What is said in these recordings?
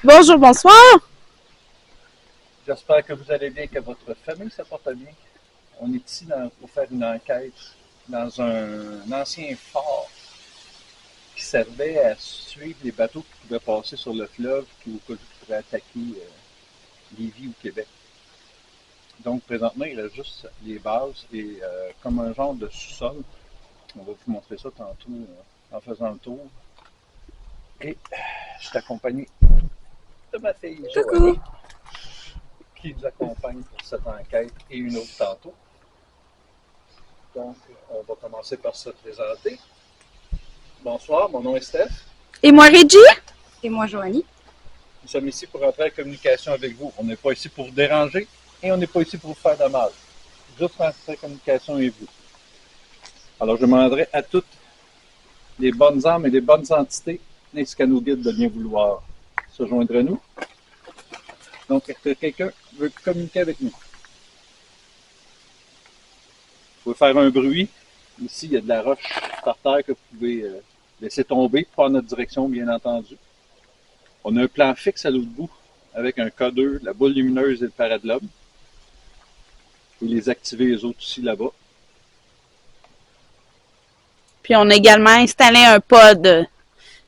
Bonjour, bonsoir. J'espère que vous allez bien, que votre famille se porte bien. On est ici pour faire une enquête dans un ancien fort qui servait à suivre les bateaux qui pouvaient passer sur le fleuve qui, au cas où, pourraient attaquer Lévis ou Québec. Donc, présentement, il reste juste les bases et comme un genre de sous-sol. On va vous montrer ça tantôt en faisant le tour. Et je suis accompagné de ma fille Coucou. Joanie qui nous accompagne pour cette enquête et une autre tantôt. Donc, on va commencer par se présenter. Bonsoir, mon nom est Steph. Et moi, Régie? Et moi, Joanie. Nous sommes ici pour entrer en communication avec vous. On n'est pas ici pour vous déranger et on n'est pas ici pour vous faire de mal. Juste entrer en communication avec vous. Alors, je demanderai à toutes les bonnes âmes et les bonnes entités, ainsi qu'à nos guides, de bien vouloir se joindre à nous. Donc, est-ce que quelqu'un veut communiquer avec nous? Vous pouvez faire un bruit. Ici, il y a de la roche par terre que vous pouvez laisser tomber, pas en notre direction, bien entendu. On a un plan fixe à l'autre bout avec un codeur, la boule lumineuse et le paradlobe. Vous pouvez les activer les autres aussi là-bas. Puis on a également installé un pod.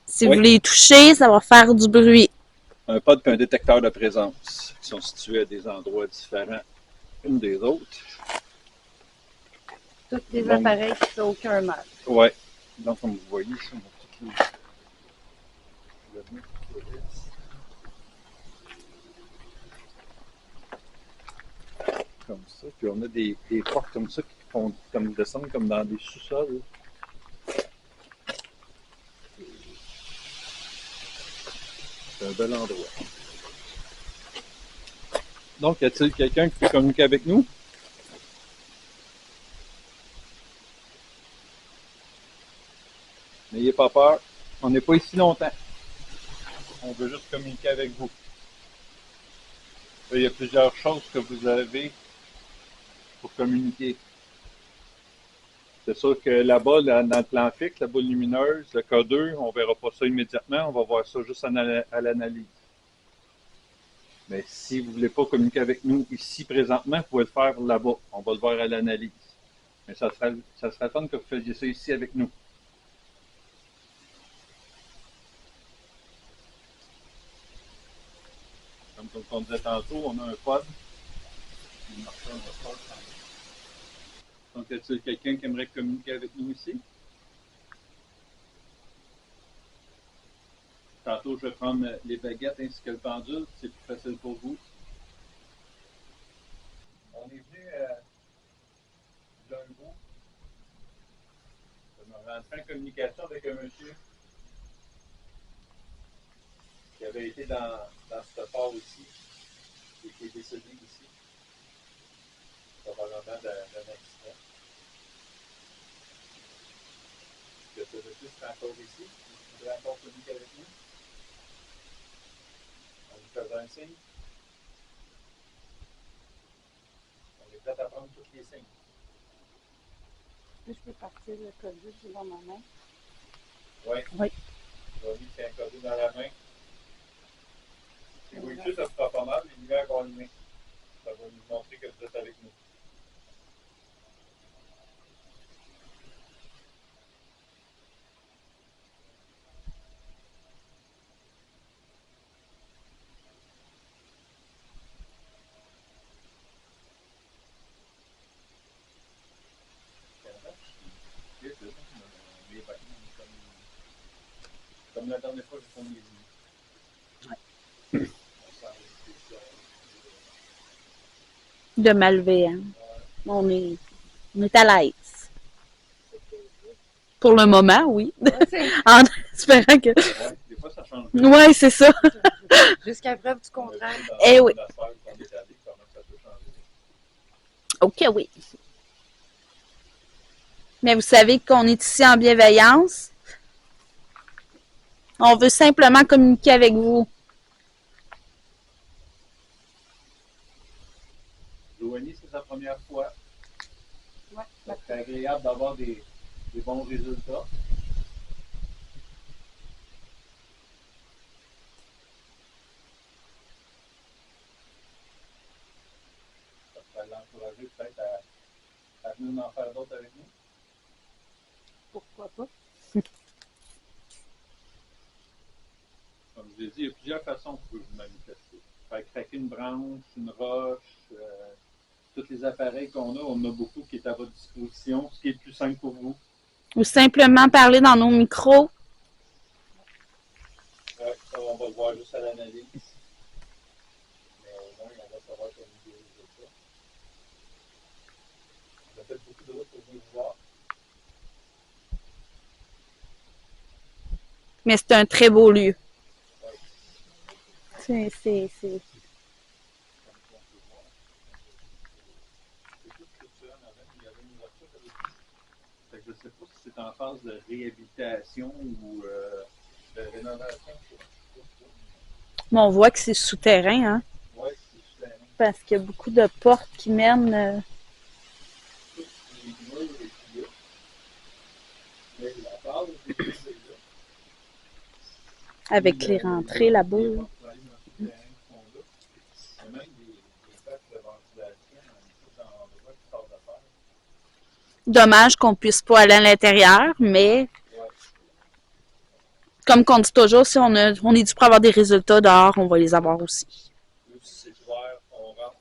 Si vous Oui. les touchez, ça va faire du bruit. Un pod et un détecteur de présence qui sont situés à des endroits différents une des autres. Tous des Donc, appareils qui font aucun mal. Oui. Donc, comme vous voyez, ici, on a toutes les... Comme ça. Puis on a des portes comme ça qui font comme descendre comme dans des sous-sols. C'est un bel endroit. Donc, y a-t-il quelqu'un qui peut communiquer avec nous? N'ayez pas peur. On n'est pas ici longtemps. On veut juste communiquer avec vous. Là, il y a plusieurs choses que vous avez pour communiquer. C'est sûr que là-bas, dans le plan fixe, la boule lumineuse, le codeur, on ne verra pas ça immédiatement. On va voir ça juste à l'analyse. Mais si vous ne voulez pas communiquer avec nous ici présentement, vous pouvez le faire là-bas. On va le voir à l'analyse. Mais ça serait fun que vous fassiez ça ici avec nous. Comme on disait tantôt, on a un pod. Donc, y a-t-il quelqu'un qui aimerait communiquer avec nous ici? Tantôt, je vais prendre les baguettes ainsi que le pendule. C'est plus facile pour vous. On est venu d'un bout. Je me rentrer en communication avec un monsieur qui avait été dans ce port ici et qui est décédé ici, probablement d'un accident. Que ce monsieur sera encore ici. Vous voudrez encore communiquer avec nous? On vous faisait un signe. On est prêt à prendre tous les signes. Là, je peux partir le code juste dans ma main. Oui. Oui. Joanie tient un cadeau dans la main. Si vous voyez ça fera pas mal, les lumières vont allumer. Ça va nous montrer que vous êtes avec nous. Comme la dernière fois, je tourne les yeux. De malveillant. On est à l'aise. Pour le moment, oui. En espérant que. Ouais, des fois, ça change. Oui, c'est ça. Jusqu'à preuve du contraire. Eh oui. OK, oui. Mais vous savez qu'on est ici en bienveillance. On veut simplement communiquer avec vous. Joanie, c'est sa première fois. Ouais. C'est agréable d'avoir des bons résultats. encourager peut-être à venir en faire d'autres avec nous. Pourquoi pas? Comme je l'ai dit, il y a plusieurs façons que vous pouvez vous manifester. Faire craquer une branche, une roche, tous les appareils qu'on a, on en a beaucoup qui est à votre disposition, ce qui est le plus simple pour vous. Ou simplement parler dans nos micros. Ouais, ça, on va le voir juste à l'analyse. Mais au moins, on va savoir comment vous résultats. On a fait beaucoup de routes pour vous voir. Mais c'est un très beau lieu. Ouais, C'est... comme on peut voir. C'est tout structuré en avant. Il y avait une ouverture avec vous. Fait que je ne sais pas si c'est en phase de réhabilitation ou de rénovation. Mais on voit que c'est souterrain, hein? Oui, c'est super. Parce qu'il y a beaucoup de portes qui mènent... Tous les murs et tout là. Mais la base des murs est là. avec Puis, les rentrées là-bas. les portes pour aller dans le souterrain qui sont là. Il y a même des plaques de ventilation dans les endroits qui sortent de terre. Dommage qu'on puisse pas aller à l'intérieur, mais Ouais. comme qu'on dit toujours, si on est dû pour avoir des résultats dehors, on va les avoir aussi. Là, si c'est ouvert, on rentre.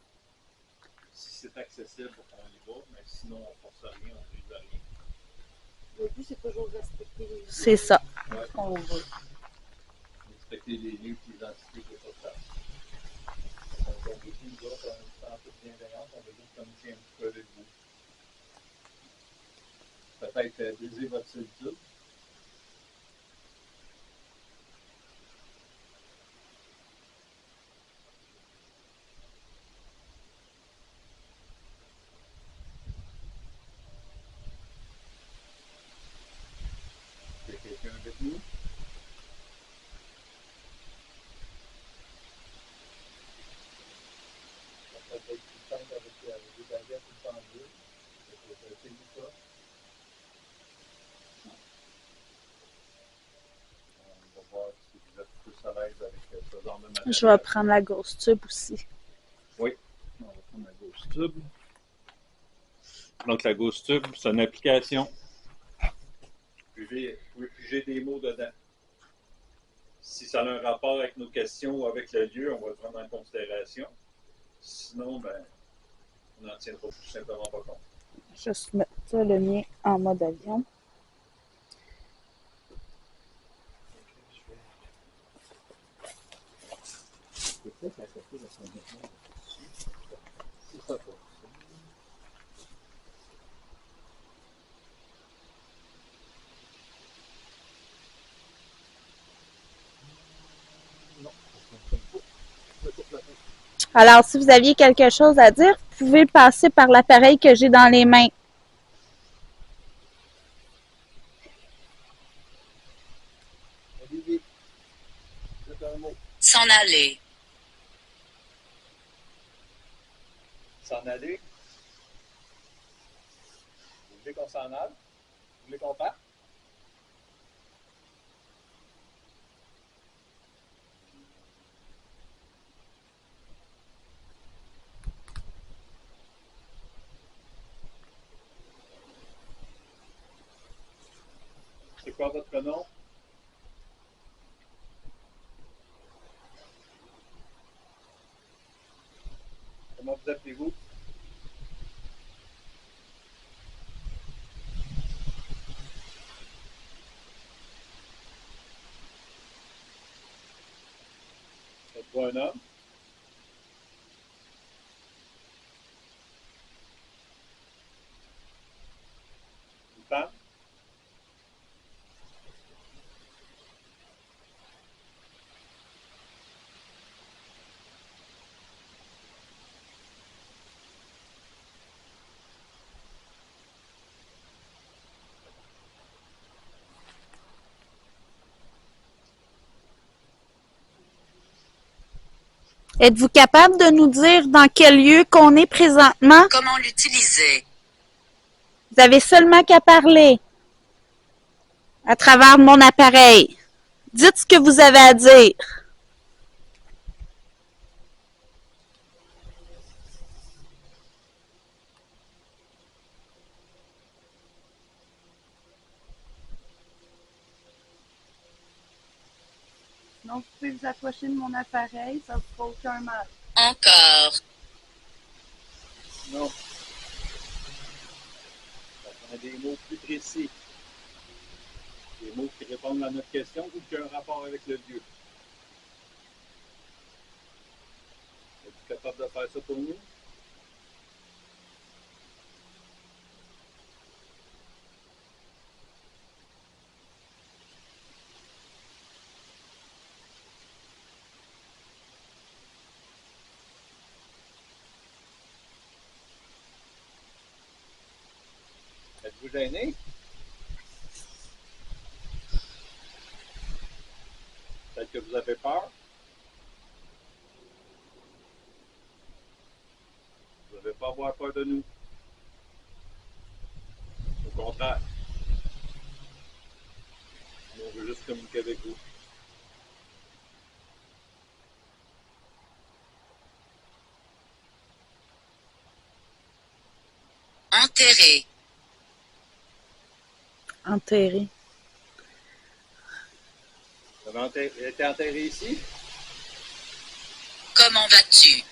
Si c'est accessible, on y va. Mais sinon, on force rien, on brise rien. Le but, c'est toujours de respecter les C'est ça. Ouais. qu'on veut. Respecter les lieux et les entités qui sont sur place. Donc, on veut tout, nous autres, en toute bienveillance, on veut juste communiquer un petit peu avec vous. Peut-être briser votre solitude. Il y a quelqu'un avec nous. Ça peut être plus simple avec des baguettes tout le temps bleu. C'est ça. On va voir si vous êtes plus à l'aise avec ce genre de matériel. Je vais prendre la grosse tube aussi. Oui, on va prendre la Ghost Tube. Donc, la Ghost Tube, c'est une application. Vous pouvez piger des mots dedans. Si ça a un rapport avec nos questions ou avec le lieu, on va le prendre en considération. Sinon, ben, on n'en tiendra tout simplement pas compte. Juste mettre ça, le mien en mode avion. Alors, si vous aviez quelque chose à dire, vous pouvez passer par l'appareil que j'ai dans les mains. Olivier, c'est un mot. S'en aller. S'en aller. Vous voulez qu'on s'en aille? Vous voulez qu'on parte? C'est quoi votre nom? Comment vous appelez-vous? Êtes-vous un homme? Une femme? Êtes-vous capable de nous dire dans quel lieu qu'on est présentement? Comment l'utiliser? Vous avez seulement qu'à parler à travers mon appareil. Dites ce que vous avez à dire. Sinon, vous pouvez vous approcher de mon appareil, ça ne vous fera aucun mal. Encore. Non. On a des mots plus précis. Des mots qui répondent à notre question ou qui ont un rapport avec le lieu. Es-tu capable de faire ça pour nous? Êtes-vous gêné? Peut-être que vous avez peur? Vous n'avez pas à avoir peur de nous. Au contraire. Nous, on veut juste communiquer avec vous. Enterré. Enterré. Vous avez été enterré ici? Comment vas-tu?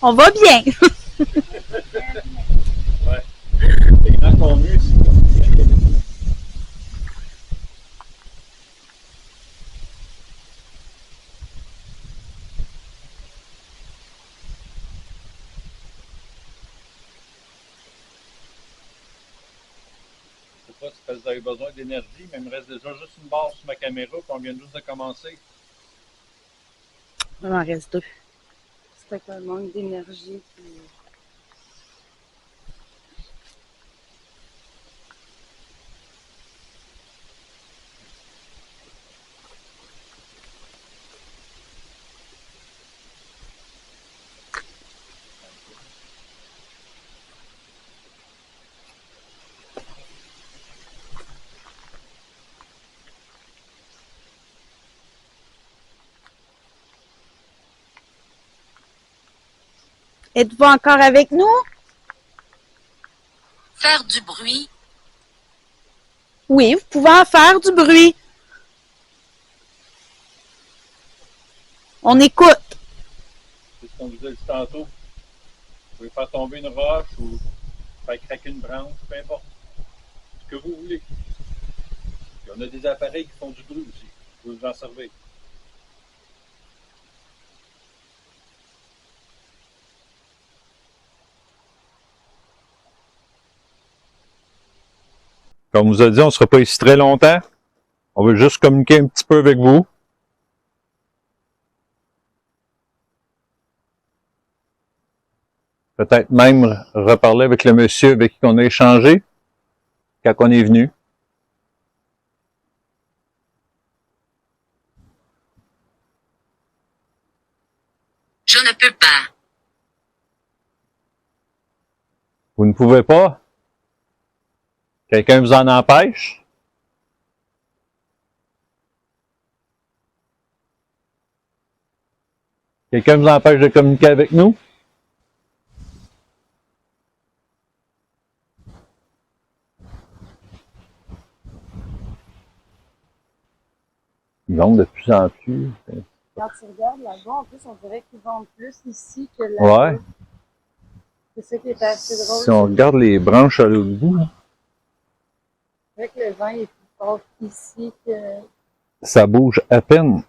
On va bien. Ouais. Les grands convus ici. Je sais pas si vous avez besoin d'énergie, mais il me reste déjà juste une barre sur ma caméra, puis on vient juste de commencer. Il m'en reste 2. C'est avec un manque d'énergie. Puis... Êtes-vous encore avec nous? Faire du bruit. Oui, vous pouvez en faire du bruit. On écoute. C'est ce qu'on vous a dit tantôt. Vous pouvez faire tomber une roche ou faire craquer une branche, peu importe. Ce que vous voulez. Puis on a des appareils qui font du bruit aussi. Vous pouvez vous en servir. Comme on vous a dit, on ne sera pas ici très longtemps. On veut juste communiquer un petit peu avec vous. Peut-être même reparler avec le monsieur avec qui on a échangé quand on est venu. Je ne peux pas. Vous ne pouvez pas? Quelqu'un vous en empêche? Quelqu'un vous empêche de communiquer avec nous? Ils vendent de plus en plus. Quand tu regardes là-bas, en plus, on dirait qu'ils vendent plus ici que là-bas. Ouais. C'est ça qui est assez drôle. Si on regarde les branches à l'autre bout, C'est vrai que le vent est plus fort ici que... ça bouge à peine.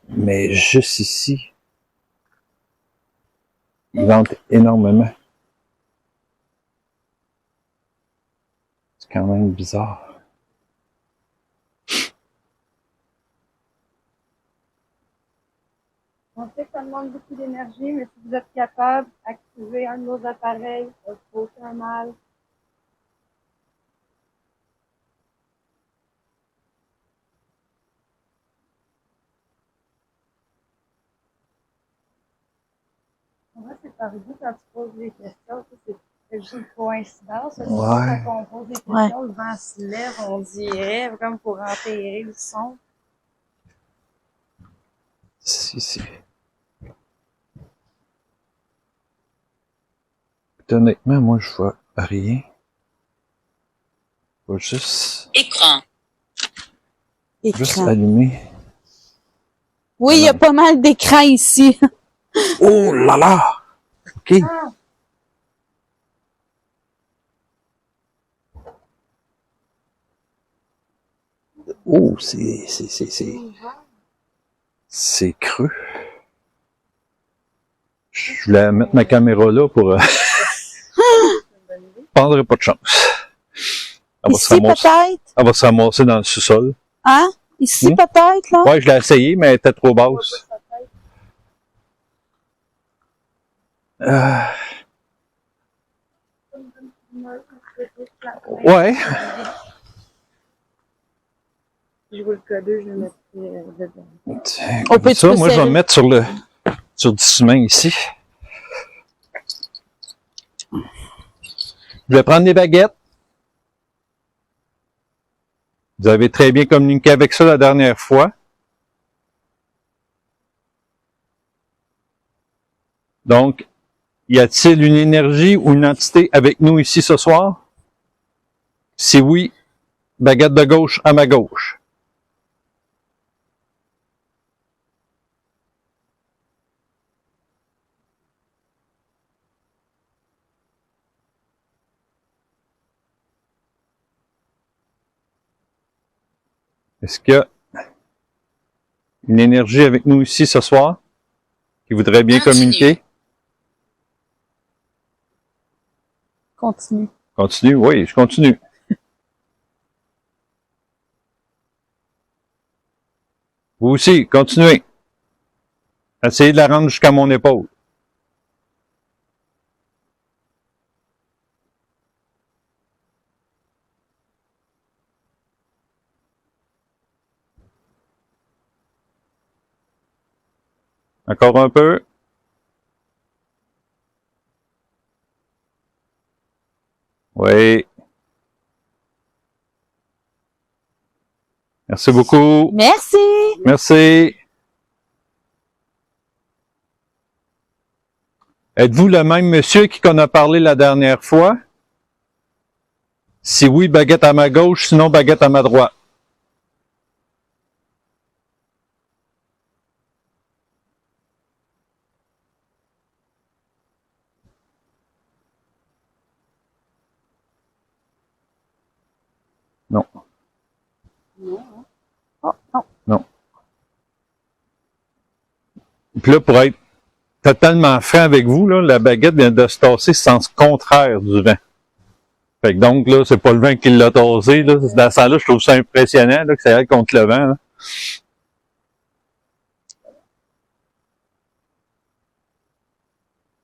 Mais juste ici, ils vendent énormément. C'est quand même bizarre. On sait que ça demande beaucoup d'énergie, mais si vous êtes capable d'activer un de nos appareils, ça ne fait aucun mal. Moi, c'est par vous quand tu poses des questions. C'est juste une coïncidence. Ouais. Quand on pose des questions, le vent se lève, on dirait, comme pour enterrer le son. Si. Honnêtement, moi, je vois rien. Je vois juste... Écran. Juste Écran. allumer. Oui, il y a pas mal d'écrans ici. Oh là là! OK. Oh, c'est creux. Je voulais mettre ma caméra là pour... prendrai pas de chance. Ici, peut-être? Elle va se ramasser dans le sous-sol. Hein? Ici, peut-être, là? Ouais, je l'ai essayé, mais elle était trop basse. Ouais. Je vous le coder, je le mettrai dedans. On peut Ça, moi, je vais me mettre sur du ciment ici. Je vais prendre des baguettes. Vous avez très bien communiqué avec ça la dernière fois. Donc, y a-t-il une énergie ou une entité avec nous ici ce soir? Si oui, baguette de gauche à ma gauche. Est-ce qu'il y a une énergie avec nous ici ce soir qui voudrait bien communiquer? Continue. Continue? Oui, je continue. Vous aussi, continuez. Essayez de la rendre jusqu'à mon épaule. Encore un peu. Oui. Merci beaucoup. Merci. Merci. Êtes-vous le même monsieur qui qu'on a parlé la dernière fois? Si oui, baguette à ma gauche, sinon baguette à ma droite. Non. Oh, non. Non. Puis là, pour être totalement franc avec vous, là, la baguette vient de se tasser sens contraire du vent. Fait que donc, là, c'est pas le vent qui l'a tassé, là. Dans ce sens-là, je trouve ça impressionnant, là, que ça aille contre le vent, là.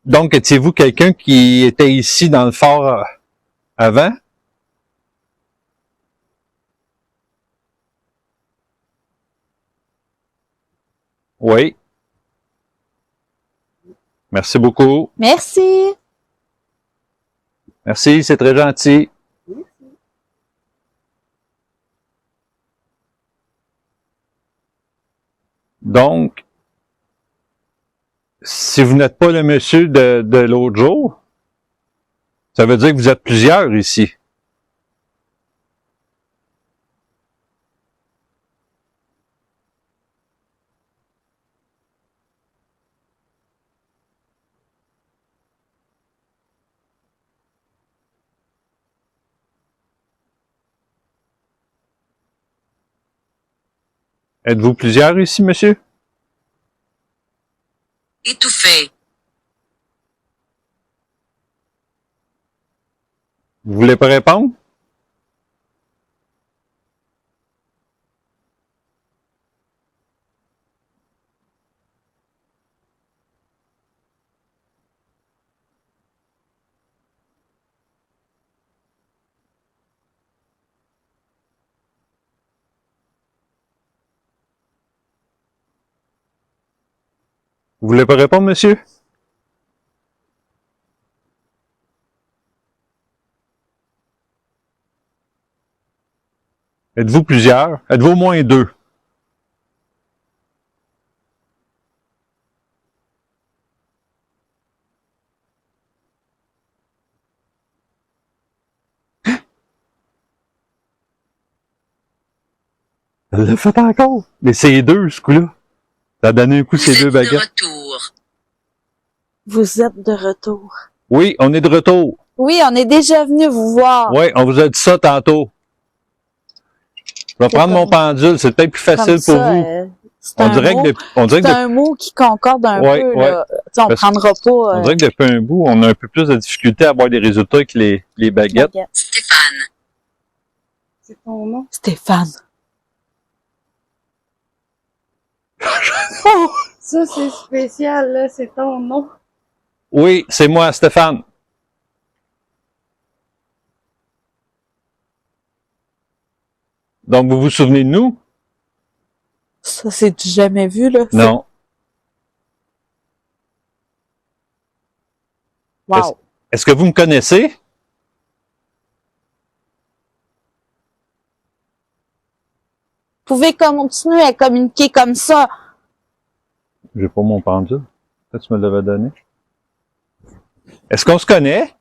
Donc, étiez-vous quelqu'un qui était ici dans le fort avant? Oui. Merci beaucoup. Merci. Merci, c'est très gentil. Donc, si vous n'êtes pas le monsieur de l'autre jour, ça veut dire que vous êtes plusieurs ici. Êtes-vous plusieurs ici, monsieur? Étouffé. Vous voulez pas répondre? Vous voulez pas répondre, monsieur? Êtes-vous plusieurs? Êtes-vous au moins deux? Elle l'a fait encore. Mais c'est deux, ce coup-là. Ça a donné un coup, Vous ces deux êtes de baguettes. retour. Vous êtes de retour. Oui, on est de retour. Oui, on est déjà venu vous voir. Oui, on vous a dit ça tantôt. Je vais C'est prendre mon comme- pendule, c'est peut-être plus facile Comme pour ça, vous. c'est On un dirait mot. que C'est un mot qui concorde un Ouais, peu, ouais. là. Tu sais, on Parce- prendra pas, on dirait que depuis un bout, on a un peu plus de difficulté à avoir des résultats avec les baguettes. baguette. Stéphane. C'est ton nom. Stéphane. Ça, c'est spécial, là. C'est ton nom. Oui, c'est moi, Stéphane. Donc, vous vous souvenez de nous? Ça, c'est du jamais vu, là. Non. Wow. Est-ce que vous me connaissez? Vous pouvez continuer à communiquer comme ça. J'ai pas mon pendule. Peut-être que tu me l'avais donné. Est-ce qu'on se connaît?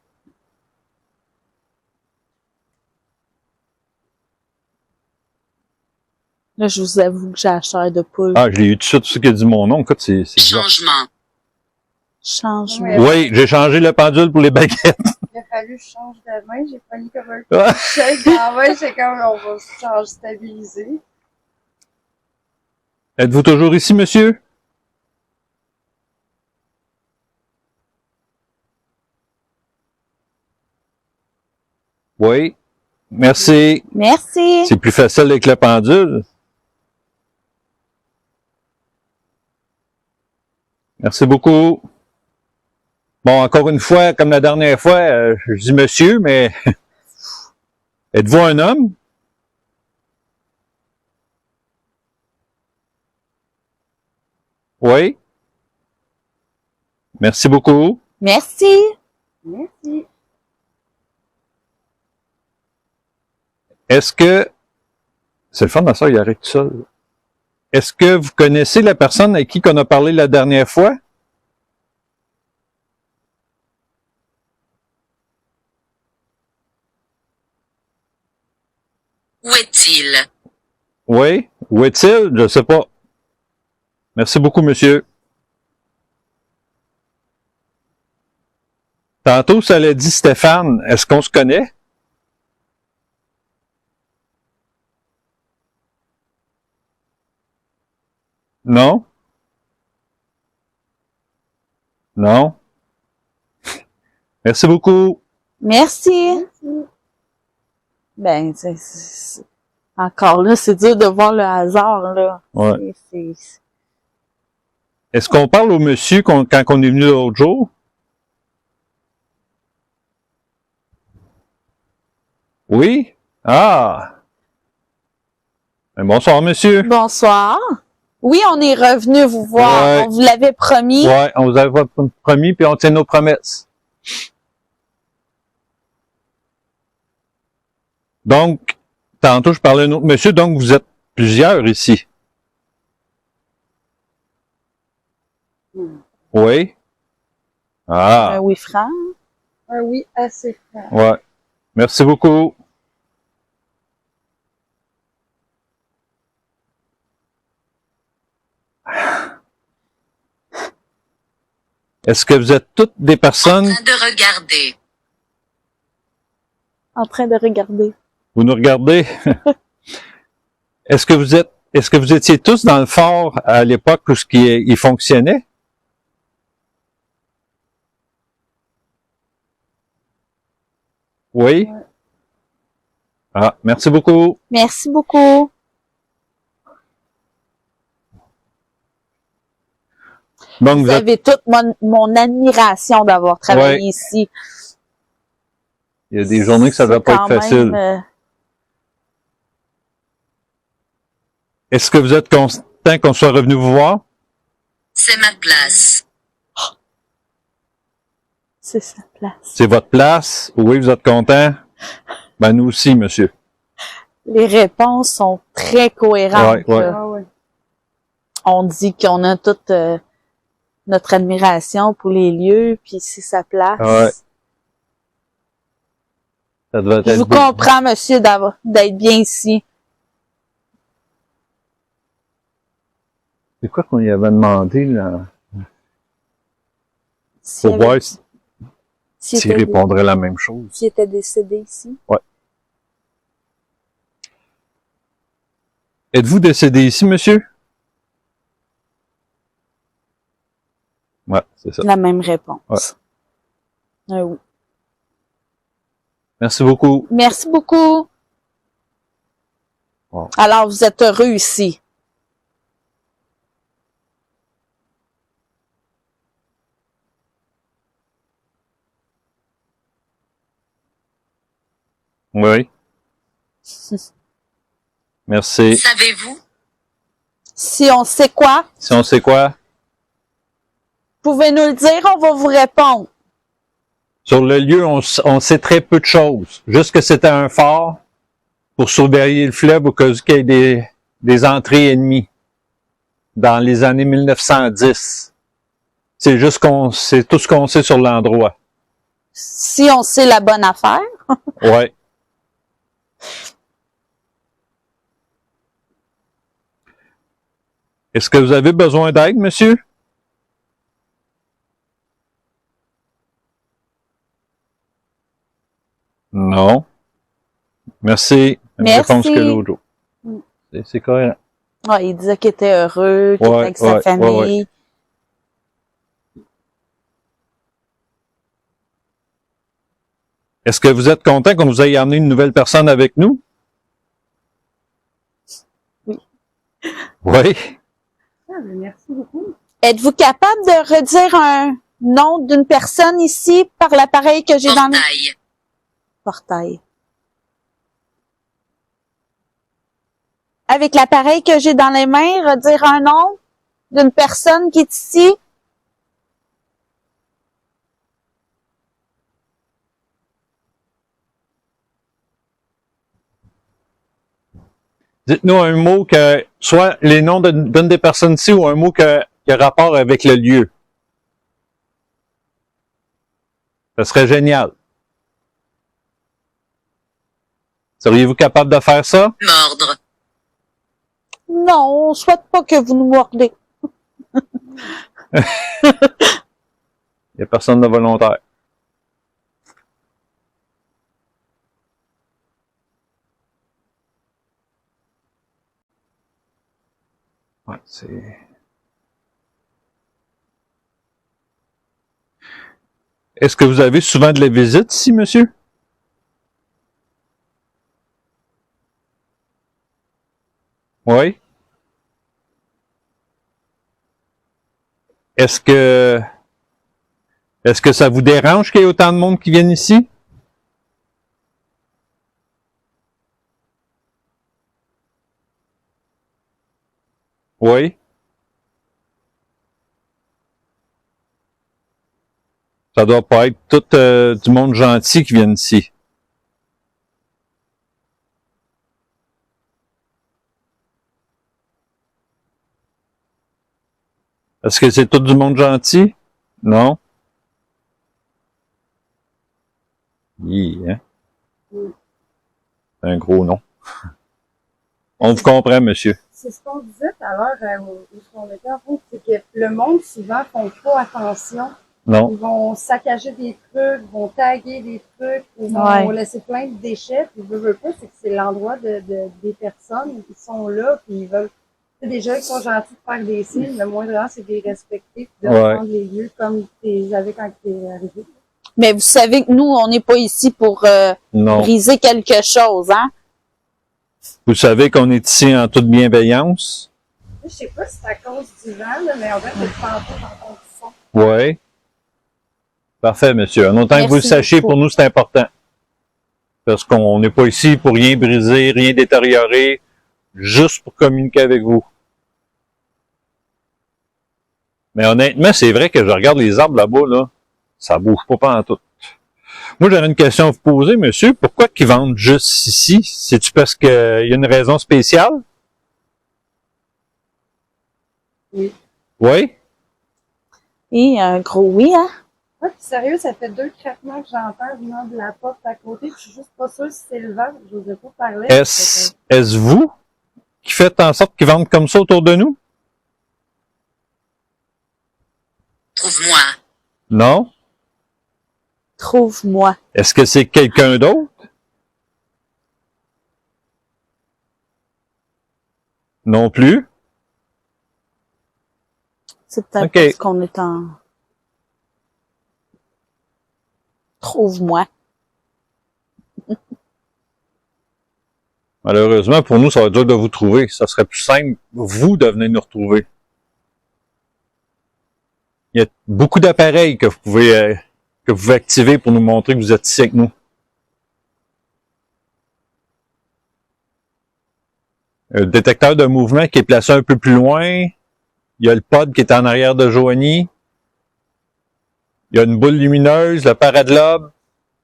Là, je vous avoue que j'ai la chair de poule. Ah, je l'ai eu tout de suite, tout ce qui a dit mon nom. Écoute, c'est bizarre. Changement. Changement. Ouais. Oui, j'ai changé le pendule pour les baguettes. Il a fallu que je change de main. J'ai pas mis comme un Ah. chèque dans la main. C'est comme, on va se changer, stabiliser. Êtes-vous toujours ici, monsieur? Oui. Merci. Merci. C'est plus facile avec le pendule. Merci beaucoup. Bon, encore une fois, comme la dernière fois, je dis monsieur, mais êtes-vous un homme? Oui. Merci beaucoup. Merci. Merci. Est-ce que... C'est le fun, ma soeur, il arrive tout seul. Est-ce que vous connaissez la personne avec qui on a parlé la dernière fois? Où est-il? Oui. Où est-il? Je ne sais pas. Merci beaucoup, monsieur. Tantôt, ça l'a dit Stéphane. Est-ce qu'on se connaît? Non? Non? Merci beaucoup. Merci. Ben, encore là, c'est dur de voir le hasard, là. Ouais. C'est- Est-ce qu'on parle au monsieur quand on est venu l'autre jour? Oui? Ah! Bonsoir, monsieur. Bonsoir. Oui, on est revenu vous voir. Ouais. On vous l'avait promis. Ouais, on vous avait promis, puis on tient nos promesses. Donc, tantôt, je parlais à un autre monsieur, donc vous êtes plusieurs ici. Oui? Ah, Oui, franc. Un oui assez franc. ouais. Merci beaucoup. Est-ce que vous êtes toutes des En personnes, train de regarder. En train de regarder. vous nous regardez? Est-ce que vous étiez tous dans le fort à l'époque où il fonctionnait? Oui? Ah, merci beaucoup. Merci beaucoup. Donc, Vous vous êtes, avez toute mon admiration d'avoir travaillé Ouais. ici. il y a des journées que ça ne va C'est pas être quand même, facile. Est-ce que vous êtes content qu'on soit revenu vous voir? C'est ma place. c'est sa place. C'est votre place? Oui, vous êtes content? Ben, nous aussi, monsieur. Les réponses sont très cohérentes. Ouais, ouais. là. Ah ouais. On dit qu'on a toute notre admiration pour les lieux, puis c'est sa place. Ouais. Ça devait Je être vous beau. comprends, monsieur, d'être bien ici. C'est quoi qu'on lui avait demandé, là? S'il Pour voir s'il s'il était, répondrait la même chose. s'il était décédé ici. Ouais. Êtes-vous décédé ici, monsieur? Ouais, c'est ça. La même réponse. Ouais. Oui. Merci beaucoup. Merci beaucoup. Wow. Alors, vous êtes heureux ici. Oui. Merci. Savez-vous? Si on sait quoi, Si on sait quoi? pouvez nous le dire, on va vous répondre. Sur le lieu, on sait très peu de choses. Juste que c'était un phare pour surveiller le fleuve au cas où il y ait des entrées ennemies dans les années 1910. C'est juste c'est tout ce qu'on sait sur l'endroit. Si on sait la bonne affaire. Ouais. Est-ce que vous avez besoin d'aide, monsieur? Non. Merci. Même Merci. réponse que l'autre. C'est correct. Ah, il disait qu'il était heureux, qu'il était avec sa famille. Ouais. Est-ce que vous êtes content qu'on vous ait amené une nouvelle personne avec nous? Oui. Oui. Ah, ben, merci beaucoup. Êtes-vous capable de redire un nom d'une personne ici par l'appareil que j'ai dans le Portail. portail? Avec l'appareil que j'ai dans les mains, redire un nom d'une personne qui est ici. Dites-nous un mot que, soit les noms d'une des personnes ici ou un mot qui a rapport avec le lieu. Ça serait génial. Seriez-vous capable de faire ça? Mordre. Non, on souhaite pas que vous nous mordez. Il n'y a personne de volontaire. Ouais, c'est... Est-ce que vous avez souvent de la visite ici, monsieur? Oui. Est-ce que ça vous dérange qu'il y ait autant de monde qui vienne ici? Oui. Ça doit pas être tout du monde gentil qui vient ici. Est-ce que c'est tout du monde gentil? Non? Hein? C'est un gros nom. On vous comprend, monsieur. C'est ce qu'on disait tout à l'heure où on était en fait, c'est que le monde souvent font pas attention. Non? Ils vont saccager des trucs, vont taguer des trucs, ils vont laisser plein de déchets. Puis veut pas, c'est que c'est l'endroit des personnes qui sont là, puis ils veulent. C'est des gens qui sont gentils de faire des signes. Le moindre, c'est de les respecter, de prendre les lieux comme tu les avais quand tu es arrivé. Mais vous savez que nous, on n'est pas ici pour briser quelque chose, hein? Vous savez qu'on est ici en toute bienveillance? Je sais pas si c'est à cause du vent, là, mais on va être tantôt dans ton son. Oui. Parfait, monsieur. En autant que vous le sachiez, pour nous, c'est important. Parce qu'on n'est pas ici pour rien briser, rien détériorer, juste pour communiquer avec vous. Mais honnêtement, c'est vrai que je regarde les arbres là-bas, là, ça bouge pas pantoute. Moi, j'aurais une question à vous poser, monsieur. Pourquoi qu'ils vendent juste ici? C'est-tu parce qu'il y a une raison spéciale? Oui. Oui? Et un gros oui, hein? Ouais, puis sérieux, ça fait 2 craquements que j'entends venant de la porte à côté, puis je suis juste pas sûre si c'est le vent. Je n'osais pas parler. Est-ce vous qui faites en sorte qu'ils vendent comme ça autour de nous? Trouve-moi. Non. Trouve-moi. Est-ce que c'est quelqu'un d'autre? Non plus. C'est peut-être OK. parce qu'on est en... Trouve-moi. Malheureusement, pour nous, ça va être dur de vous trouver. Ça serait plus simple, vous, de venir nous retrouver. Il y a beaucoup d'appareils que vous pouvez activer pour nous montrer que vous êtes ici avec nous. Le détecteur de mouvement qui est placé un peu plus loin. Il y a le pod qui est en arrière de Joanie. Il y a une boule lumineuse, le paradlobe.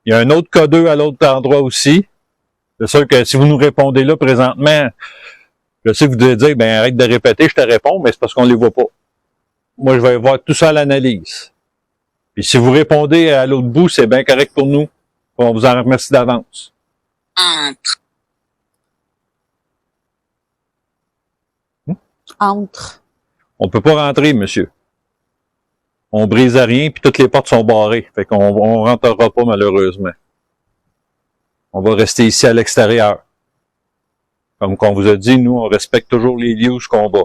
Il y a un autre codeux à l'autre endroit aussi. C'est sûr que si vous nous répondez là présentement, je sais que vous devez dire, ben arrête de répéter, je te réponds, mais c'est parce qu'on les voit pas. Moi, je vais voir tout ça à l'analyse. Puis si vous répondez à l'autre bout, c'est bien correct pour nous. On vous en remercie d'avance. Entre. Entre. On peut pas rentrer, monsieur. On brise à rien, puis toutes les portes sont barrées. Fait qu'on rentrera pas, malheureusement. On va rester ici à l'extérieur. Comme qu'on vous a dit, nous, on respecte toujours les lieux où on va.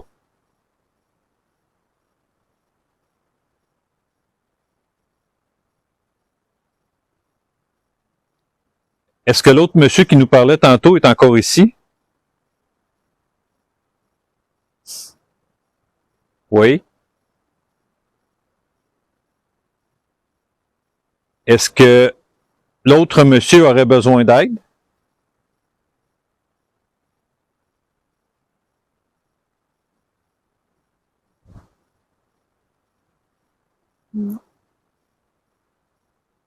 Est-ce que l'autre monsieur qui nous parlait tantôt est encore ici? Oui. Est-ce que l'autre monsieur aurait besoin d'aide? Non.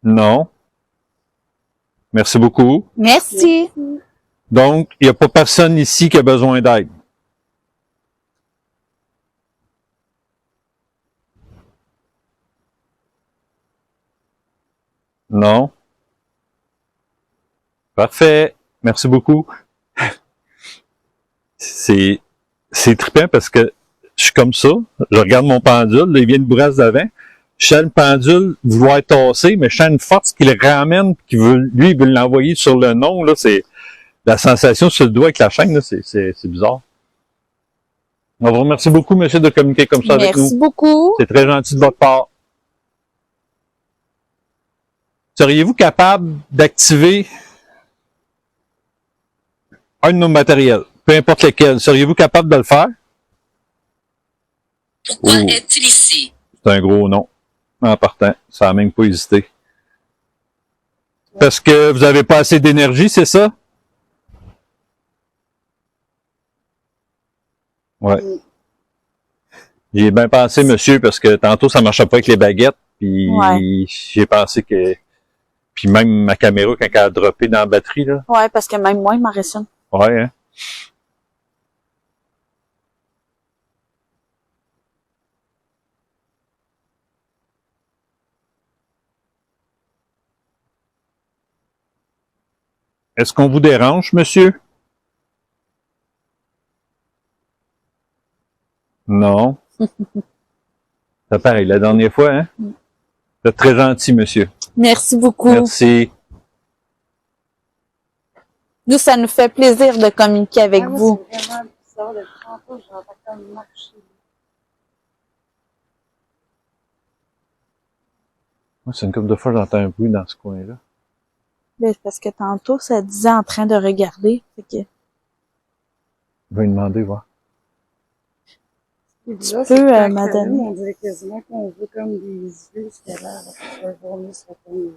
Non. Merci beaucoup. Merci. Donc, il n'y a pas personne ici qui a besoin d'aide. Non. Parfait. Merci beaucoup. C'est trippant parce que je suis comme ça. Je regarde mon pendule. Là, il vient une bourrasse d'avant. Je sens le pendule vouloir être tassé, mais je sens une force qui le ramène, qui veut, lui, il veut l'envoyer sur le nom. Là, c'est la sensation sur le doigt avec la chaîne. Là, c'est bizarre. On vous remercie beaucoup, monsieur, de communiquer comme ça avec nous. Merci beaucoup. C'est très gentil de votre part. Seriez-vous capable d'activer un de nos matériels, peu importe lequel? Seriez-vous capable de le faire? Pourquoi Oh. es-tu ici? C'est un gros non. En partant, ça n'a même pas hésité. Parce que vous avez pas assez d'énergie, c'est ça? Ouais. J'y ai bien pensé, monsieur, parce que tantôt, ça marchait pas avec les baguettes, puis Ouais. j'ai pensé que... Puis même ma caméra, quand elle a droppé dans la batterie, là. Ouais, parce que même moi, il m'en reste une. Ouais, hein? Est-ce qu'on vous dérange, monsieur? Non. C'est pareil, la dernière fois, hein? Vous êtes très gentil, monsieur. Merci beaucoup. Merci. Nous, ça nous fait plaisir de communiquer avec Moi, vous. c'est vraiment bizarre de tantôt, j'entends comme marcher. Moi, c'est une couple de fois, j'entends un bruit dans ce coin-là. Ben, parce que tantôt, ça disait en train de regarder. Fait que... Je vais lui demander, voir. C'est bizarre, peux, c'est que quand madame. ça allume, on dirait quasiment qu'on voit comme des yeux, ce qu'elle a l'air. On se retourne.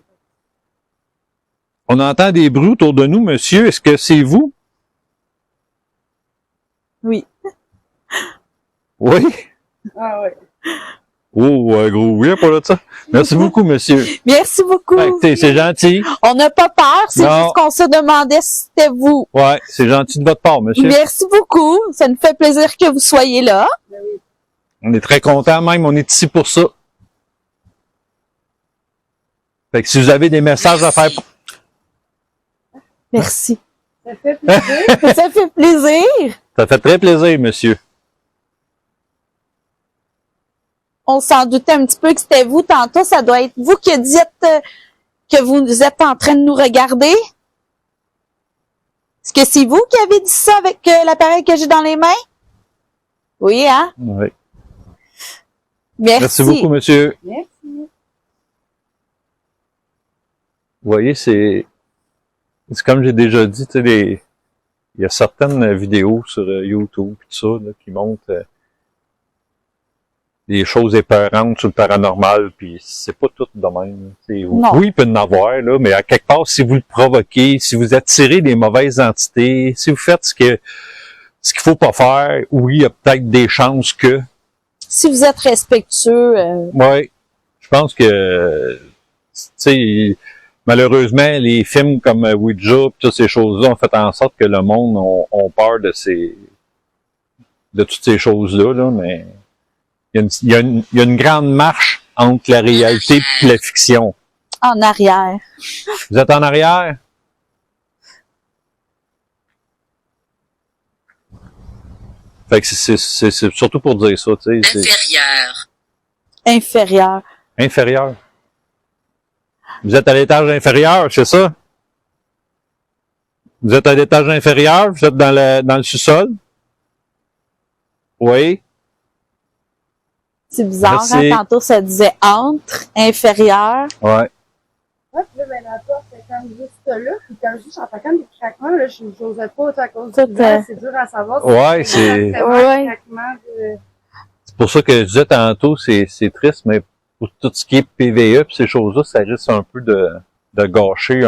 On entend des bruits autour de nous, monsieur. Est-ce que c'est vous? Oui. Oui? Ah ouais. Oh, gros oui, pas là de ça. Merci beaucoup, monsieur. Merci beaucoup. Ouais, écoutez, c'est gentil. On n'a pas peur, c'est Non. juste qu'on se demandait si c'était vous. Ouais, c'est gentil de votre part, monsieur. Merci beaucoup. Ça nous fait plaisir que vous soyez là. On est très contents même, on est ici pour ça. Fait que si vous avez des messages à faire... Merci. Ça fait plaisir. Ça fait plaisir. Ça fait très plaisir, monsieur. on s'en doutait un petit peu que c'était vous tantôt. Ça doit être vous qui dites que vous êtes en train de nous regarder. Est-ce que c'est vous qui avez dit ça avec l'appareil que j'ai dans les mains? Oui, hein? Oui. Merci. Merci beaucoup, monsieur. Merci. Vous voyez, c'est comme j'ai déjà dit, tu sais, il y a certaines vidéos sur YouTube tout ça là, qui montrent des choses épeurantes sur le paranormal, puis c'est pas tout de même. Non. Oui, il peut en avoir, là, mais à quelque part, si vous le provoquez, si vous attirez des mauvaises entités, si vous faites ce qu'il faut pas faire, oui, il y a peut-être des chances que... Si vous êtes respectueux... Oui, je pense que, tu sais, malheureusement, les films comme Ouija et toutes ces choses-là ont fait en sorte que le monde ont peur de toutes ces choses-là, là, mais il y a une grande marche entre la réalité et la fiction. En arrière. Vous êtes en arrière? Fait que c'est surtout pour dire ça, tu sais. Inférieur. Inférieur. Inférieur. Vous êtes à l'étage inférieur, c'est ça? Vous êtes à l'étage inférieur? Vous êtes dans le sous-sol? Oui. C'est bizarre, Merci. hein? Tantôt, ça disait entre, inférieur. Ouais. Ouais, puis là, ben, la porte est comme juste là, puis quand j'entends comme des craquements, là, je n'osais pas à cause Tout, du vent, c'est dur à savoir. Ouais, c'est... Ouais. C'est pour ça que je disais tantôt, c'est triste, mais pour tout ce qui est PVE pis ces choses-là, ça risque un peu de gâcher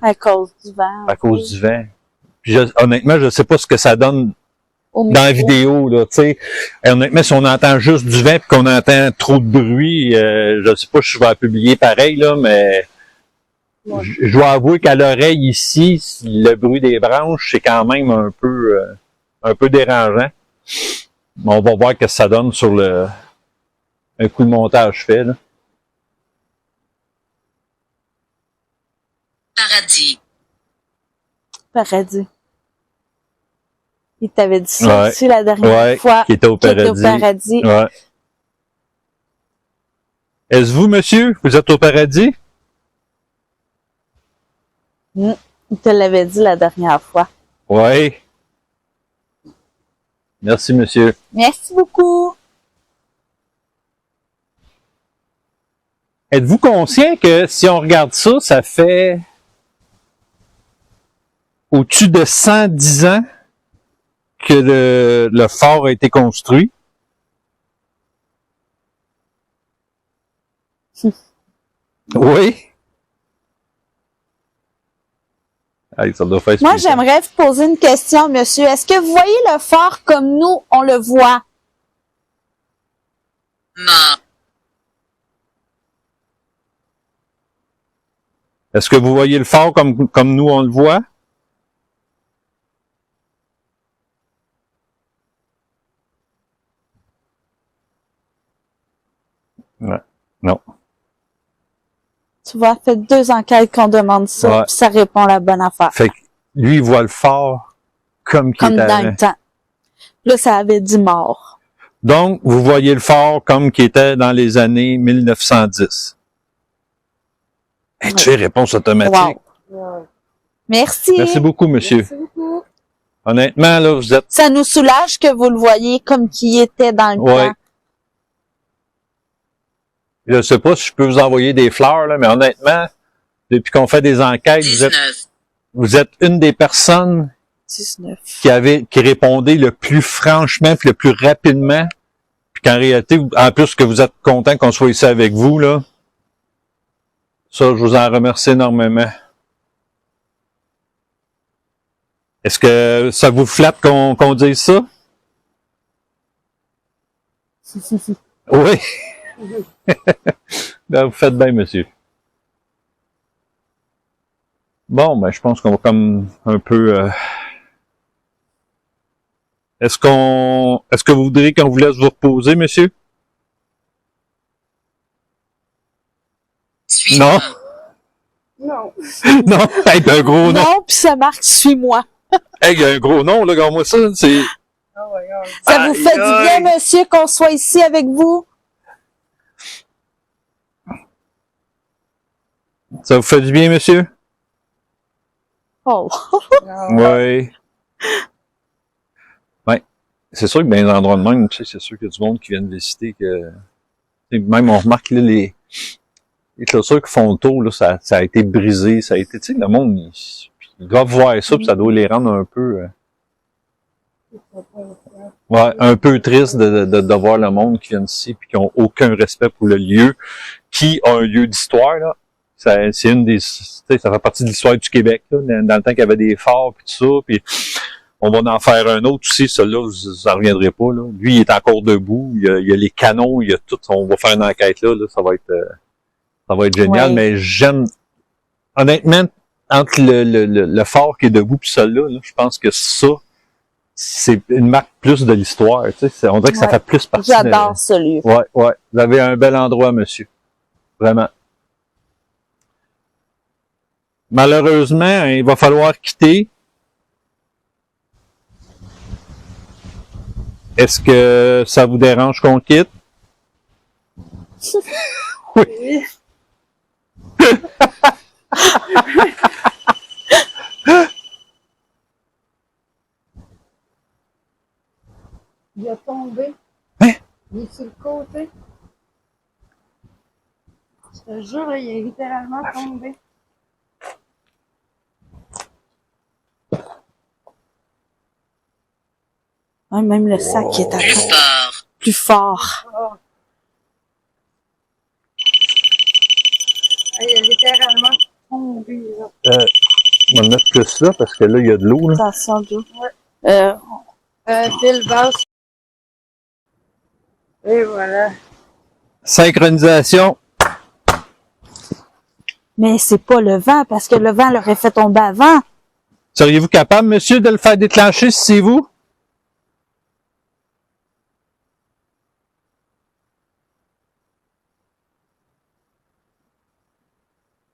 À cause du vent. à cause du vent. Puis honnêtement, je sais pas ce que ça donne Au dans la micro. vidéo, là, tu sais. Honnêtement, si on entend juste du vent et qu'on entend trop de bruit, je sais pas si je vais la publier pareil, là, mais Ouais. je dois avouer qu'à l'oreille ici, le bruit des branches, c'est quand même un peu dérangeant. Mais on va voir ce que ça donne sur un coup de montage fait, là. Paradis. Paradis. Il t'avait dit ça Ouais. aussi la dernière Ouais, fois. qui était au qu'il était paradis. au paradis. Ouais. Est-ce vous, monsieur? Vous êtes au paradis? Il te l'avait dit la dernière fois. Oui. Merci, monsieur. Merci beaucoup. Êtes-vous conscient que si on regarde ça, ça fait au-dessus de 110 ans que le fort a été construit? Oui. Allez, ça doit faire Moi, spécial. j'aimerais vous poser une question, monsieur. Est-ce que vous voyez le phare comme nous, on le voit? Mort. Est-ce que vous voyez le fort comme nous, on le voit? Non. Non. Tu vois, fait 2 enquêtes qu'on demande ça, Ouais. puis ça répond la bonne affaire. Fait que lui, il voit le fort comme qu'il Comme est dans avant. le temps. Là, ça avait dit mort. Donc, vous voyez le fort comme qu'il était dans les années 1910. Tu es réponse automatique. Wow. Merci. Merci beaucoup, monsieur. Merci beaucoup. Honnêtement, là, vous êtes... Ça nous soulage que vous le voyez comme qu'il était dans le Ouais. temps. Je sais pas si je peux vous envoyer des fleurs, là, mais honnêtement, depuis qu'on fait des enquêtes, 19. vous êtes une des personnes 19. qui répondait le plus franchement puis le plus rapidement. Puis qu'en réalité, en plus que vous êtes content qu'on soit ici avec vous, là. Ça, je vous en remercie énormément. Est-ce que ça vous flatte qu'on dise ça? Oui. Ben, vous faites bien, monsieur. Bon, ben, je pense qu'on va comme un peu... Est-ce que vous voudriez qu'on vous laisse vous reposer, monsieur? Suivant. Non. Non? Hey, il y a un gros nom. Non, puis ça marque « Suis-moi Hey, il y a un gros nom, là, regarde-moi ça. C'est... Ah ouais, ah ouais. ». Ça vous Aïe, fait du aïe. bien, monsieur, qu'on soit ici avec vous? Ça vous fait du bien, monsieur? Oh! Oui. Ouais. C'est sûr que dans les endroits de même, tu sais, c'est sûr qu'il y a du monde qui vient de visiter que, même on remarque là, les clôtures qui font le tour, là, ça a été brisé, ça a été, tu sais, le monde, ils doivent voir ça, puis ça doit les rendre un peu, ouais, un peu triste de voir le monde qui vient ici puis qui ont aucun respect pour le lieu, qui a un lieu d'histoire, là. C'est une des, tu sais, ça fait partie de l'histoire du Québec, là, dans le temps qu'il y avait des forts puis tout ça, puis on va en faire un autre aussi, celui-là, vous en reviendrez pas, là. Lui, il est encore debout, il y a les canons, il y a tout, on va faire une enquête là, ça va être génial, Ouais. mais j'aime, honnêtement, entre le fort qui est debout puis celui-là, là, je pense que ça, c'est une marque plus de l'histoire, tu sais, on dirait que ça Ouais. fait plus partie J'adore ce lieu. Ouais, ouais, vous avez un bel endroit, monsieur. Vraiment. Malheureusement, il va falloir quitter. Est-ce que ça vous dérange qu'on quitte? Oui. Il a tombé. Hein? Il est sur le côté. Je te jure, là, il est littéralement tombé. Ouais, même le sac qui est à Plus fort. plus fort. Ah. Il est littéralement tombé, là. On va le mettre plus là, parce que là, il y a de l'eau, là. Attention, Joe. Ouais. Pile basse. Et voilà. Synchronisation. Mais c'est pas le vent, parce que le vent l'aurait fait tomber avant. Seriez-vous capable, monsieur, de le faire déclencher si c'est vous?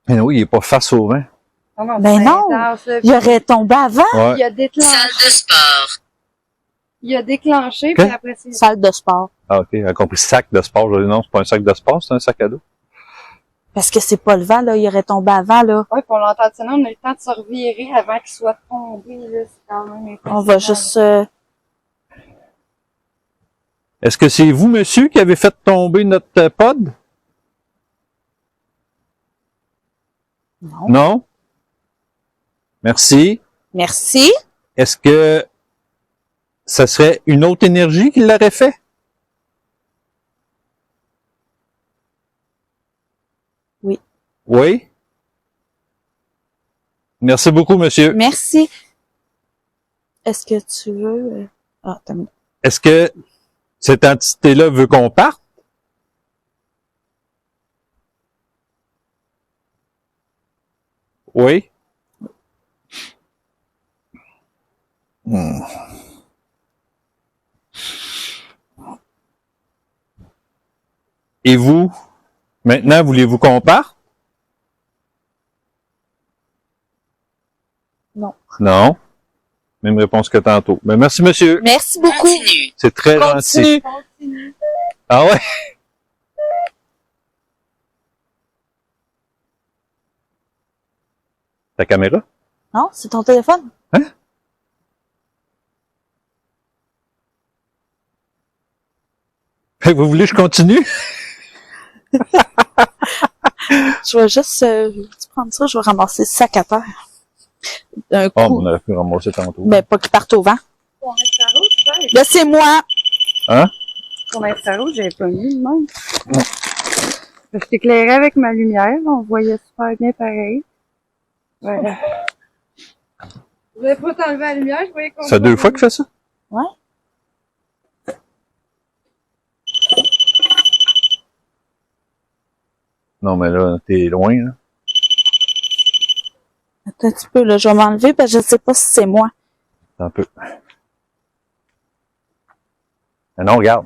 Mais oui, il est pas face au vent. Oh non, Ben c'est non. intense, là. Il aurait tombé avant. Ouais. Il a déclenché. Salle de sport. Il a déclenché, Que? puis après, c'est... Salle de sport. Ah, ok. Elle a compris sac de sport. Je dis non, c'est pas un sac de sport, c'est un sac à dos. Parce que c'est pas le vent, là. Il aurait tombé avant, là. Ouais, puis on l'entend sonner, on a eu le temps de se revirer avant qu'il soit tombé, là. C'est quand même On va juste... Est-ce que c'est vous, monsieur, qui avez fait tomber notre pod? Non. Non? Merci. Merci. Est-ce que ça serait une autre énergie qui l'aurait fait? Oui. Oui? Merci beaucoup, monsieur. Merci. Est-ce que tu veux... Ah, t'as mis... Est-ce que cette entité-là veut qu'on parte? Oui? Hmm. Et vous? Maintenant, voulez-vous qu'on parte? Non. Non. Même réponse que tantôt. Ben, merci, monsieur. Merci beaucoup. Continue. C'est très gentil. Continue. Ah ouais? Ta caméra? Non, c'est ton téléphone. Hein? Vous voulez que je continue? Je vais juste prendre ça, je vais ramasser le sac à terre. D'un coup. Oh, on aurait pu ramasser tantôt. Mais pas qu'il parte au vent. Ton infrarouge, tu sais? Là, c'est moi. Hein? Ton infrarouge, j'avais pas mis le même. Je t'éclairais avec ma lumière, on voyait super bien pareil. Voilà. Je voulais pas t'enlever la lumière, je voyais qu'on... Ça fait 2 fois qu'il fait ça? Ouais. Non, mais là, t'es loin, là. Attends un petit peu, là, je vais m'enlever parce que je sais pas si c'est moi. Un peu. Mais non, regarde.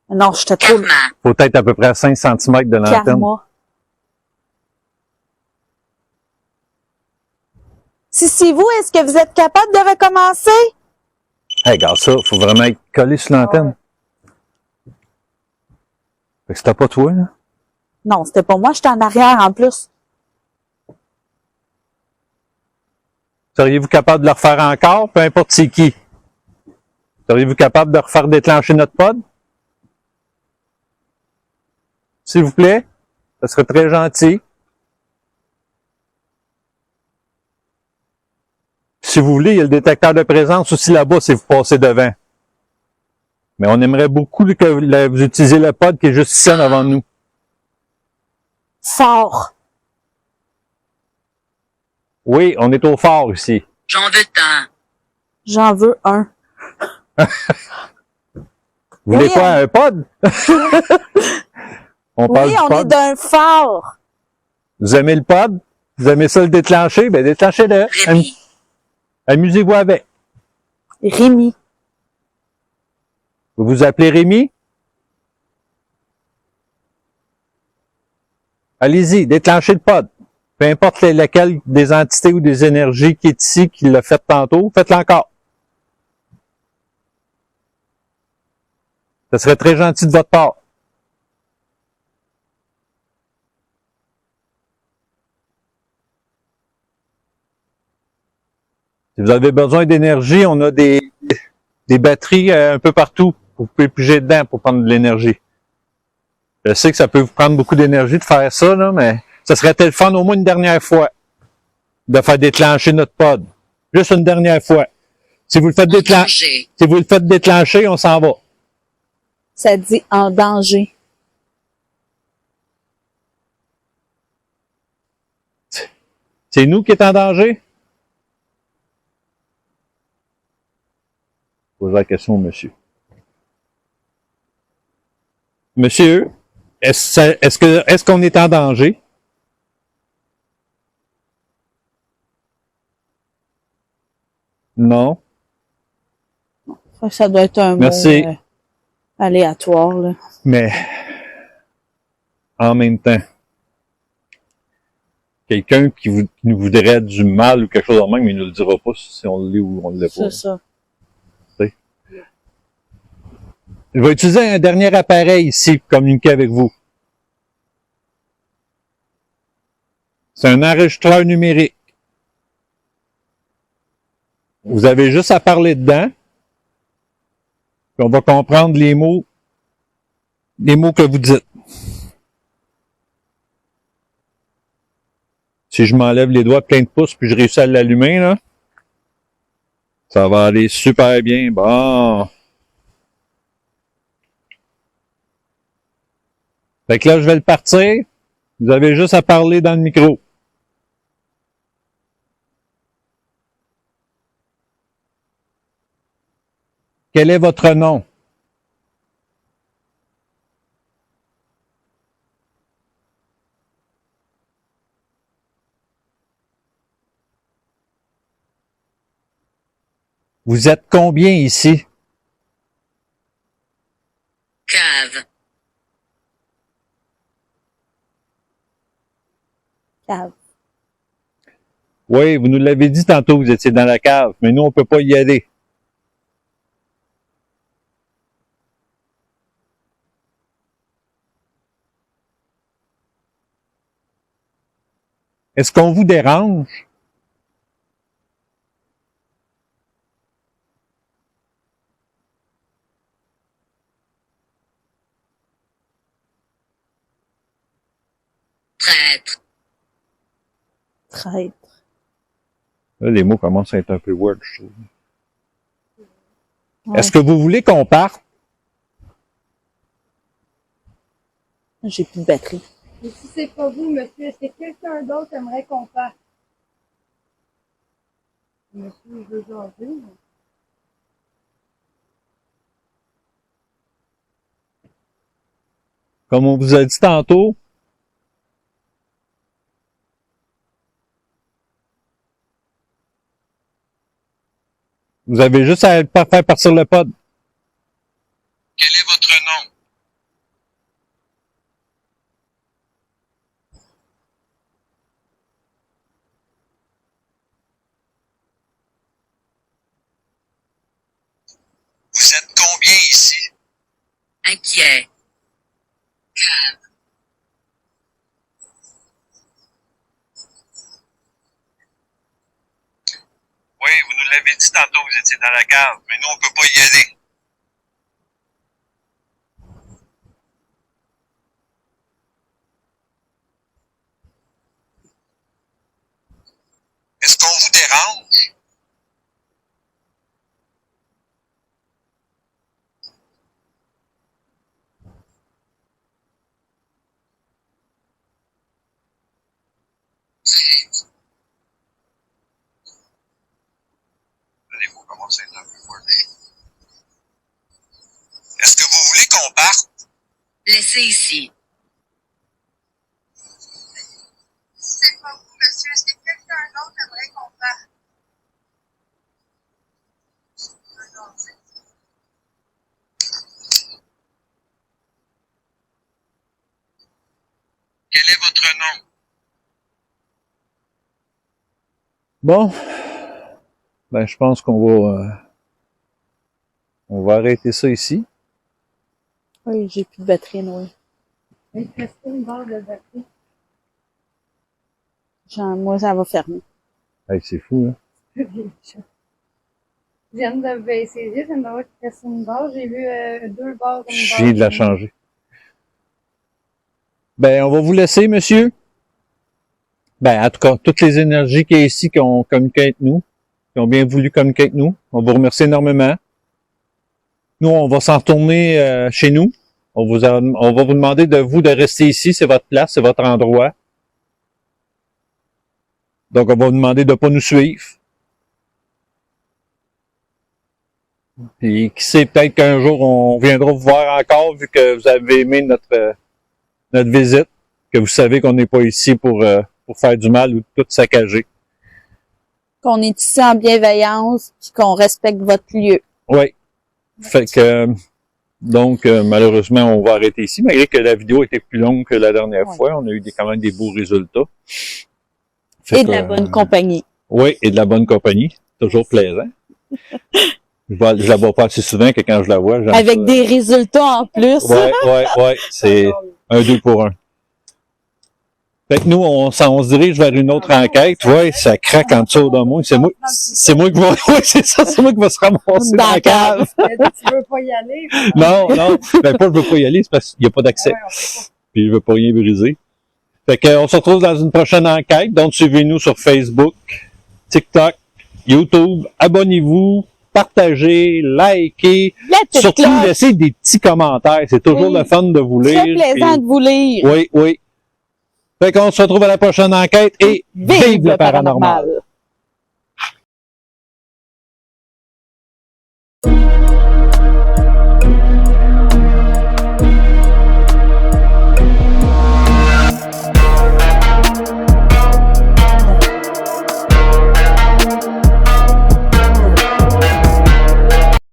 Non, j'étais trop Karma. Faut être à peu près à 5 cm de l'antenne. karma. Si c'est vous, est-ce que vous êtes capable de recommencer? Hey, regarde ça, faut vraiment être collé sur l'antenne. Fait que c'était pas toi, là. Non, c'était pas moi, j'étais en arrière en plus. Seriez-vous capable de le refaire encore, peu importe c'est qui? Seriez-vous capable de refaire déclencher notre pod? S'il vous plaît? Ça serait très gentil. Si vous voulez, il y a le détecteur de présence aussi là-bas si vous passez devant. Mais on aimerait beaucoup que vous utilisiez le pod qui est juste ici en avant de nous. Fort. Oui, on est au fort ici. J'en veux un. J'en veux un. Vous voulez Oui, quoi, un pod? On parle Oui, du on pod. est d'un fort. Vous aimez le pod? Vous aimez ça le déclencher? Ben déclenchez-le. Rémi. Amusez-vous avec. Rémi. Vous vous appelez Rémi? Allez-y, déclenchez le pod. Peu importe laquelle des entités ou des énergies qui est ici, qui l'a fait tantôt, faites-le encore. Ce serait très gentil de votre part. Si vous avez besoin d'énergie, on a des batteries un peu partout. Vous pouvez piger dedans pour prendre de l'énergie. Je sais que ça peut vous prendre beaucoup d'énergie de faire ça, là, mais ça serait le fun au moins une dernière fois de faire déclencher notre pod. Juste une dernière fois. Si vous le faites Danger. si vous le faites déclencher, on s'en va. Ça dit en danger. C'est nous qui est en danger? Posez la question au monsieur. Monsieur, est-ce qu'on est en danger? Non. Ça doit être un Merci. mot aléatoire, là. Mais en même temps, quelqu'un qui nous voudrait du mal ou quelque chose de même, il ne nous le dira pas si on l'est ou on ne l'est pas. C'est ça. Je vais utiliser un dernier appareil ici pour communiquer avec vous. C'est un enregistreur numérique. Vous avez juste à parler dedans. Puis on va comprendre les mots que vous dites. Si je m'enlève les doigts plein de pouces puis je réussis à l'allumer, là, ça va aller super bien. Bon. Fait que là, je vais le partir. Vous avez juste à parler dans le micro. Quel est votre nom? Vous êtes combien ici? Cave. Cave. Oui, vous nous l'avez dit tantôt, vous étiez dans la cave, mais nous, on peut pas y aller. Est-ce qu'on vous dérange? Traître. Traître. Là, les mots commencent à être un peu weird, je trouve. Ouais. Est-ce que vous voulez qu'on parte? J'ai plus de batterie. Et si c'est pas vous, monsieur, est-ce que quelqu'un d'autre aimerait qu'on parte? Monsieur, je veux jaser. mais- Comme on vous a dit tantôt, vous avez juste à faire partir le pod. Quel est votre nom? Vous êtes combien ici? Inquiet. J'ai dit tantôt que vous étiez dans la cave, mais nous, on peut pas y aller. Est-ce qu'on vous dérange? Il faut commencer à être un peu proche. Est-ce que vous voulez qu'on parte? Laissez ici. C'est pas vous, monsieur. Est-ce que quelqu'un d'autre aimerait qu'on parte? Non, c'est Quel est votre nom? Bon, ben je pense qu'on va arrêter ça ici. Oui, j'ai plus de batterie, oui. Il te reste une barre de batterie. Moi, ça va fermer. Hey, c'est fou, hein? Je viens de baisser les yeux, je viens de voir qu'il te reste une barre. J'ai vu 2 barres. Je viens de la changer. Ben, on va vous laisser, monsieur. Ben, en tout cas, toutes les énergies qu'il y a ici qui ont communiqué avec nous, qui ont bien voulu communiquer avec nous, on vous remercie énormément. Nous, on va s'en retourner chez nous. On va vous demander de rester ici, c'est votre place, c'est votre endroit. Donc, on va vous demander de ne pas nous suivre. Puis, qui sait, peut-être qu'un jour, on viendra vous voir encore, vu que vous avez aimé notre visite, que vous savez qu'on n'est pas ici pour faire du mal ou tout saccager. Qu'on est ici en bienveillance, puis qu'on respecte votre lieu. Oui. Fait que, donc, malheureusement, on va arrêter ici, malgré que la vidéo était plus longue que la dernière fois. On a eu quand même des beaux résultats. Fait Et de la bonne compagnie. Oui, et de la bonne compagnie. Toujours plaisant. Je la vois pas assez souvent que quand je la vois, avec des résultats en plus. Ouais. C'est un 2 pour 1. Fait que nous, on se dirige vers une autre enquête. Ouais, ça craque en dessous de moi. C'est moi qui va, ouais, c'est ça, c'est moi qui va se ramasser dans la cave. Tu veux pas y aller? Non. Ben, pas je veux pas y aller, c'est parce qu'il n'y a pas d'accès. Puis je veux pas rien briser. Fait que, on se retrouve dans une prochaine enquête. Donc, suivez-nous sur Facebook, TikTok, YouTube. Abonnez-vous, partagez, likez. Surtout, laissez des petits commentaires. C'est toujours le fun de vous lire. Très plaisant de vous lire. Oui. Fait qu'on se retrouve à la prochaine enquête et vive le paranormal!